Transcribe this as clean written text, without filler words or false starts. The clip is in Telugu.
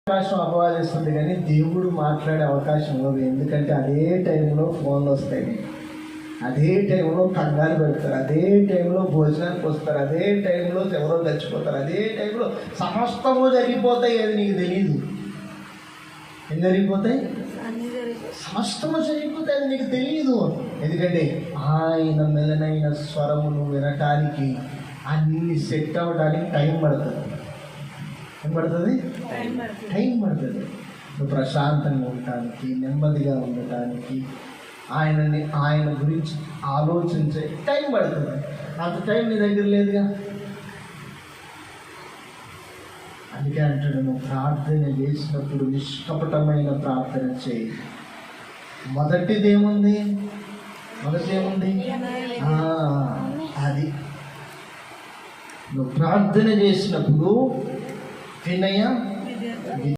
అవకాశం అపవాదిస్తుంది, కానీ దేవుడు మాట్లాడే అవకాశం ఉండదు. ఎందుకంటే అదే టైంలో ఫోన్లు వస్తాయి, అదే టైంలో కంగారు పెడతారు, అదే టైంలో భోజనానికి వస్తారు, అదే టైంలో ఎవరో చచ్చిపోతారు, అదే టైంలో సమస్తము జరిగిపోతాయి. అది నీకు తెలియదు. ఏం జరిగిపోతాయి? సమస్తము జరిగిపోతాయి, అది నీకు తెలియదు. ఎందుకంటే ఆయన మెలనైన స్వరమును వినటానికి, అన్ని సెట్ అవ్వడానికి టైం పడుతుంది. ఏం పడుతుంది? టైం పడుతుంది. నువ్వు ప్రశాంతంగా ఉండటానికి, నెమ్మదిగా ఉండటానికి, ఆయన గురించి ఆలోచించే టైం పడుతుంది. అంత టైం నీ దగ్గర లేదుగా. అందుకే అంటాడు, నువ్వు ప్రార్థన చేసినప్పుడు నిష్కపటమైన ప్రార్థన చేయి. మొదటిది ఏముంది? అది నువ్వు ప్రార్థన చేసినప్పుడు వినయ